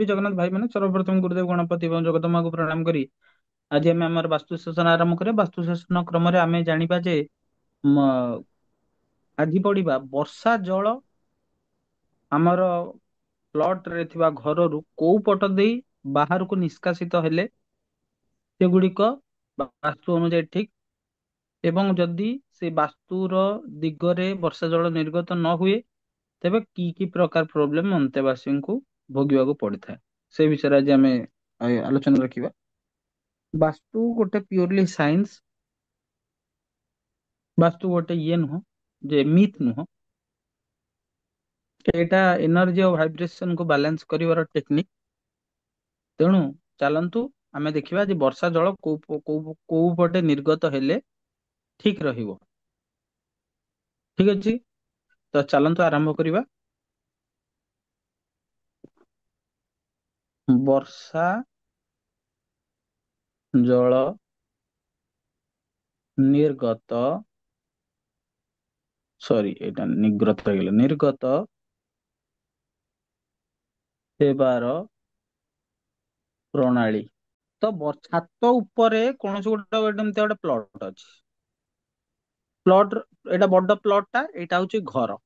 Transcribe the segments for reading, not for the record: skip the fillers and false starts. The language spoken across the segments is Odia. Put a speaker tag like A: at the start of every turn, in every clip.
A: श्री जगन्नाथ भाई मैंने सर्वप्रथम गुरुदेव गणपति एवं जगदम्बा को प्रणाम करी आज आम आम वास्तु शासन आरंभ करें। वास्तु शासन क्रम आम जानिबा जे म, आଜି पढ़िबा वर्षा जल ଆମର ପ୍ଲଟ ରେ ଥିବା ଘରରୁ କୋଉ ପଟ ଦେଇ ବାହାରକୁ ନିଷ୍କାସିତ ହେଲେ ସେଗୁଡିକ ବାସ୍ତୁ ଅନୁଯାୟୀ ଠିକ ଏବଂ ଯଦି ସେ ବାସ୍ତୁର ଦିଗରେ ବର୍ଷା ଜଳ ନିର୍ଗତ ନ ହୁଏ ତେବେ କି କି ପ୍ରକାର ପ୍ରୋବ୍ଲେମ ଅନ୍ତେବାସୀଙ୍କୁ ଭୋଗିବାକୁ ପଡିଥାଏ ସେ ବିଷୟରେ ଆଜି ଆମେ ଆଲୋଚନା ରଖିବା। ବାସ୍ତୁ ଗୋଟେ ପ୍ୟୁରଲି ସାଇନ୍ସ। ବାସ୍ତୁ ଗୋଟେ ଇଏ ନୁହଁ ଯେ ମିଥ୍ ନୁହଁ। ଏଇଟା ଏନର୍ଜି ଆଉ ଭାଇବ୍ରେସନ କୁ ବାଲାନ୍ସ କରିବାର ଟେକ୍ନିକ। ତେଣୁ ଚାଲନ୍ତୁ ଆମେ ଦେଖିବା ଯେ ବର୍ଷା ଜଳ କୋଉ ପଟେ ନିର୍ଗତ ହେଲେ ଠିକ ରହିବ। ଠିକ ଅଛି, ତ ଚାଲନ୍ତୁ ଆରମ୍ଭ କରିବା। ବର୍ଷା ଜଳ ନିର୍ଗତ ସରି ଏଇଟା ନିଗ୍ରତ ହେଇଗଲା ନିର୍ଗତ ହେବାର ପ୍ରଣାଳୀ। ତ ଛାତ ଉପରେ କୌଣସି ଗୋଟେ ଏମିତି ଗୋଟେ ପ୍ଲଟ ଅଛି। ପ୍ଲଟ ଏଇଟା ବଡ ପ୍ଲଟ ଟା, ଏଇଟା ହଉଛି ଘର।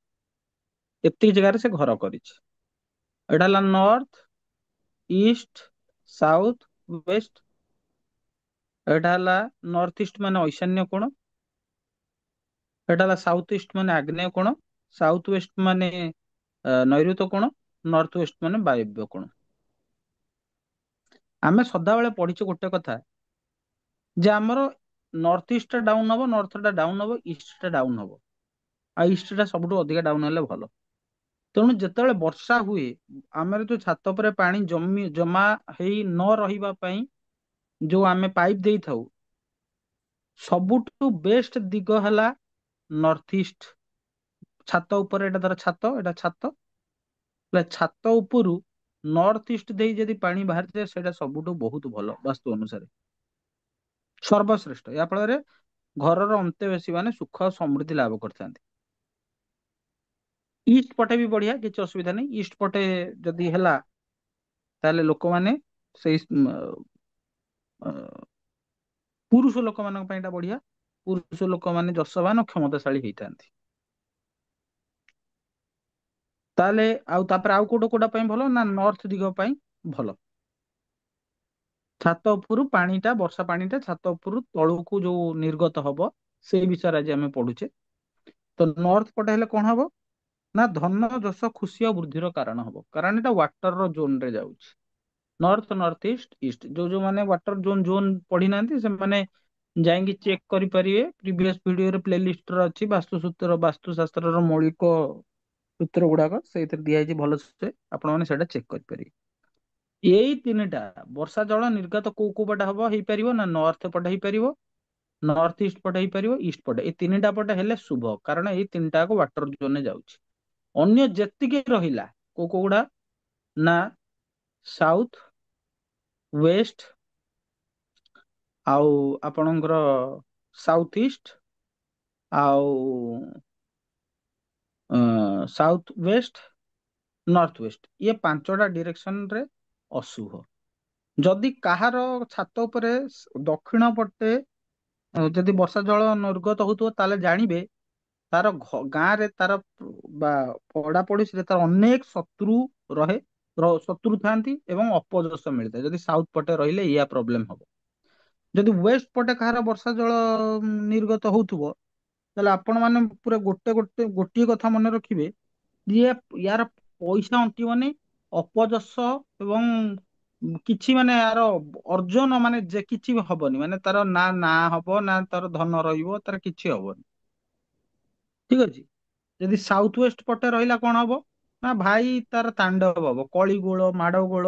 A: ଏତିକି ଜାଗାରେ ସେ ଘର କରିଛି। ଏଇଟା ହେଲା ନର୍ଥ, ଇଷ୍ଟ, ସାଉଥ, ୱେଷ୍ଟ। ଏଇଟା ହେଲା ନର୍ଥ ଇଷ୍ଟ ମାନେ ଈଶାନ୍ୟ କୋଣ। ଏଇଟା ହେଲା ସାଉଥ ଇଷ୍ଟ ମାନେ ଆଗ୍ନେୟ କୋଣ। ସାଉଥ ୱେଷ୍ଟ ମାନେ ନୈಋତ କୋଣ। ନର୍ଥ ୱେଷ୍ଟ ମାନେ ବାୟବ୍ୟ କୋଣ। ଆମେ ସଦାବେଳେ ପଢିଛୁ ଗୋଟେ କଥା ଯେ ଆମର ନର୍ଥ ଇଷ୍ଟ ଟା ଡାଉନ ହବ, ନର୍ଥ ଟା ଡାଉନ ହବ, ଇଷ୍ଟ ଟା ଡାଉନ ହବ, ଆଉ ଇଷ୍ଟ ଟା ସବୁଠୁ ଅଧିକା ଡାଉନ ହେଲେ ଭଲ। ତେଣୁ ଯେତେବେଳେ ବର୍ଷା ହୁଏ ଆମର ଯୋଉ ଛାତ ଉପରେ ପାଣି ଜମା ହେଇ ନ ରହିବା ପାଇଁ ଯୋଉ ଆମେ ପାଇପ୍ ଦେଇଥାଉ, ସବୁଠୁ ବେଷ୍ଟ ଦିଗ ହେଲା ନର୍ଥ ଇଷ୍ଟ। ଛାତ ଉପରେ ଏଇଟା ଧର ଛାତ, ଏଇଟା ଛାତ, ହେଲେ ଛାତ ଉପରୁ ନର୍ଥ ଇଷ୍ଟ ଦେଇ ଯଦି ପାଣି ବାହାରିଯାଏ ସେଇଟା ସବୁଠୁ ବହୁତ ଭଲ ବାସ୍ତୁ ଅନୁସାରେ, ସର୍ବଶ୍ରେଷ୍ଠ। ଏହା ଫଳରେ ଘରର ଅନ୍ତେବାସୀ ମାନେ ସୁଖ ଆଉ ସମୃଦ୍ଧି ଲାଭ କରିଥାନ୍ତି। ଇଷ୍ଟ ପଟେ ବି ବଢିଆ, କିଛି ଅସୁବିଧା ନାହିଁ। ଇଷ୍ଟ ପଟେ ଯଦି ହେଲା ତାହେଲେ ଲୋକମାନେ ସେଇ ଅ, ପୁରୁଷ ଲୋକମାନଙ୍କ ପାଇଁ ଏଟା ବଢିଆ। ପୁରୁଷ ଲୋକମାନେ ଯଶବାନ କ୍ଷମତାଶାଳୀ ହେଇଥାନ୍ତି। ତାହେଲେ ଆଉ ତାପରେ ଆଉ କୋଉଟା ପାଇଁ ଭଲ ନା ନର୍ଥ ଦିଗ ପାଇଁ ଭଲ। ଛାତ ଉପରୁ ପାଣିଟା, ବର୍ଷା ପାଣିଟା ଛାତ ଉପରୁ ତଳୁକୁ ଯୋଉ ନିର୍ଗତ ହବ ସେଇ ବିଷୟରେ ଆଜି ଆମେ ପଢୁଛେ। ତ ନର୍ଥ ପଟେ ହେଲେ କଣ ହବ ନା ଧନ ଯଶ ଖୁସି ଆଉ ବୃଦ୍ଧିର କାରଣ ହବ, କାରଣ ଏଟା ୱାଟର ର ଜୋନ ରେ ଯାଉଛି। ନର୍ଥ, ନର୍ଥ ଇଷ୍ଟ, ଇଷ୍ଟ ଯୋଉମାନେ ୱାଟର ଜୋନ ଜୋନ ପଢିନାହାନ୍ତି ସେମାନେ ଯାଇକି ଚେକ୍ କରିପାରିବେ। ପ୍ରିଭିୟସ ଭିଡିଓରେ ପ୍ଲେ ଲିଷ୍ଟରେ ଅଛି ବାସ୍ତୁସୂତ୍ର, ବାସ୍ତୁଶାସ୍ତ୍ରର ମୌଳିକ ସୂତ୍ର ଗୁଡାକ ସେଇଥିରେ ଦିଆଯାଇଛି, ଭଲସେ ଆପଣ ମାନେ ସେଇଟା ଚେକ୍ କରିପାରିବେ। ଏଇ ତିନିଟା ବର୍ଷା ଜଳ ନିର୍ଗତ କୋଉ କୋଉ ପଟେ ହବ ହେଇପାରିବ ନା ନର୍ଥ ପଟେ ହେଇପାରିବ, ନର୍ଥ ଇଷ୍ଟ ପଟେ ହେଇପାରିବ, ଇଷ୍ଟ ପଟେ। ଏଇ ତିନିଟା ପଟେ ହେଲେ ଶୁଭ, କାରଣ ଏଇ ତିନିଟାକୁ ୱାଟର ଜୋନରେ ଯାଉଛି। ଅନ୍ୟ ଯେତିକି ରହିଲା କୋଉଗୁଡା ନା ସାଉଥ, ୱେଷ୍ଟ ଆଉ ଆପଣଙ୍କର ସାଉଥ ଇଷ୍ଟ ଆଉ ସାଉଥ ୱେଷ୍ଟ, ନର୍ଥ ୱେଷ୍ଟ, ଇଏ ପାଞ୍ଚଟା ଡିରେକ୍ସନ ରେ ଅଶୁଭ। ଯଦି କାହାର ଛାତ ଉପରେ ଦକ୍ଷିଣ ପଟେ ଯଦି ବର୍ଷା ଜଳ ନିର୍ଗତ ହଉଥିବ ତାହେଲେ ଜାଣିବେ ତାର ଗାଁରେ ତାର ବା ପଡା ପଡୋଶୀରେ ତାର ଅନେକ ଶତ୍ରୁ ରହେ, ଶତ୍ରୁ ଥାନ୍ତି ଏବଂ ଅପଯଶ ମିଳିଥାଏ। ଯଦି ସାଉଥ ପଟେ ରହିଲେ ଏଇଆ ପ୍ରୋବ୍ଲେମ ହବ। ଯଦି ୱେଷ୍ଟ ପଟେ କାହାର ବର୍ଷା ଜଳ ନିର୍ଗତ ହଉଥିବ ତାହେଲେ ଆପଣ ମାନେ ପୁରା ଗୋଟିଏ କଥା ମନେ ରଖିବେ, ଇଏ ୟାର ପଇସା ଅଣ୍ଟିବନି, ଅପଯଶ ଏବଂ କିଛି ମାନେ ୟାର ଅର୍ଜନ ମାନେ ଯେ କିଛି ବି ହବନି, ମାନେ ତାର ନା ହବ ନା ତାର ଧନ ରହିବ, ତାର କିଛି ହବନି। ଠିକ ଅଛି। ଯଦି ସାଉଥ ୱେଷ୍ଟ ପଟେ ରହିଲା କଣ ହବ ନା ଭାଇ ତାର ତାଣ୍ଡବ ହବ, କଳି ଗୋଳ, ମାଡ ଗୋଳ,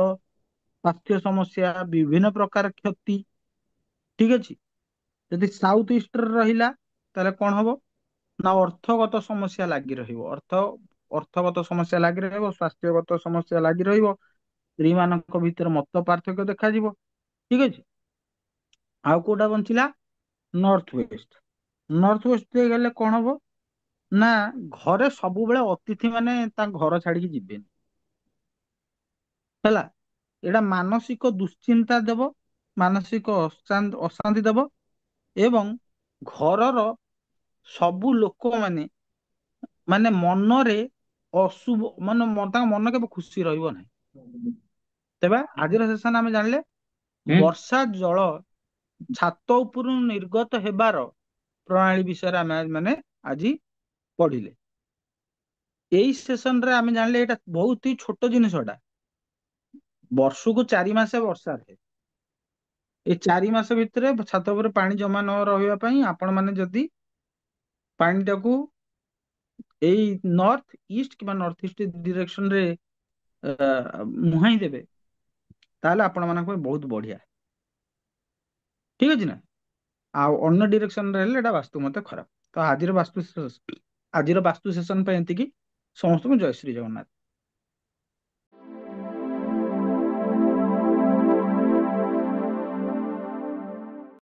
A: ସ୍ୱାସ୍ଥ୍ୟ ସମସ୍ୟା, ବିଭିନ୍ନ ପ୍ରକାର କ୍ଷତି। ଠିକ ଅଛି। ଯଦି ସାଉଥ ଇଷ୍ଟରେ ରହିଲା ତାହେଲେ କଣ ହବ ନା ଅର୍ଥଗତ ସମସ୍ୟା ଲାଗି ରହିବ। ଅର୍ଥଗତ ସମସ୍ୟା ଲାଗି ରହିବ, ସ୍ୱାସ୍ଥ୍ୟଗତ ସମସ୍ୟା ଲାଗି ରହିବ, ସ୍ତ୍ରୀ ମାନଙ୍କ ଭିତରେ ମତ ପାର୍ଥକ୍ୟ ଦେଖାଯିବ। ଠିକ ଅଛି। ଆଉ କୋଉଟା ବଞ୍ଚିଲା ନର୍ଥ ୱେଷ୍ଟ। ନର୍ଥ ୱେଷ୍ଟ ହେଇଗଲେ କଣ ହବ ନା ଘରେ ସବୁବେଳେ ଅତିଥି ମାନେ ତାଙ୍କ ଘର ଛାଡିକି ଯିବେନି, ହେଲା। ଏଇଟା ମାନସିକ ଦୁଶ୍ଚିନ୍ତା ଦେବ, ମାନସିକ ଅଶାନ୍ତି ଦେବ, ଏବଂ ଘରର ସବୁ ଲୋକମାନେ ମାନେ ମନରେ ଅଶୁଭ ମାନେ ତାଙ୍କ ମନ କେବେ ଖୁସି ରହିବ ନାହିଁ। ତେବେ ଆଜିର ସେସନ ଆମେ ଜାଣିଲେ
B: ହୁଁ
A: ବର୍ଷା ଜଳ ଛାତ ଉପରୁ ନିର୍ଗତ ହେବାର ପ୍ରଣାଳୀ ବିଷୟରେ ଆମେ ମାନେ ଆଜି ପଢିଲେ। ଏଇ ସେସନରେ ଆମେ ଜାଣିଲେ ଏଇଟା ବହୁତ ହି ଛୋଟ ଜିନିଷଟା। ବର୍ଷକୁ 4 ମାସ ବର୍ଷା ହୁଏ। ଏଇ 4 ମାସ ଭିତରେ ଛାତ ଉପରେ ପାଣି ଜମା ନ ରହିବା ପାଇଁ ଆପଣ ମାନେ ଯଦି ପାଣିଟାକୁ ଏଇ ନର୍ଥ ଇଷ୍ଟ କିମ୍ବା ନର୍ଥ ଇଷ୍ଟ ଡିରେକ୍ସନ ରେ ମୁହାଇଁ ଦେବେ, ତାହେଲେ ଆପଣ ମାନଙ୍କ ପାଇଁ ବହୁତ ବଢିଆ। ଠିକ ଅଛି ନା? ଆଉ ଅନ୍ୟ ଡିରେକ୍ସନରେ ହେଲେ ଏଟା ବାସ୍ତୁ ମତେ ଖରାପ। ତ ଆଜିର ବାସ୍ତୁ ସେସନ ପାଇଁ ଏତିକି। ସମସ୍ତଙ୍କୁ ଜୟ ଶ୍ରୀ ଜଗନ୍ନାଥ।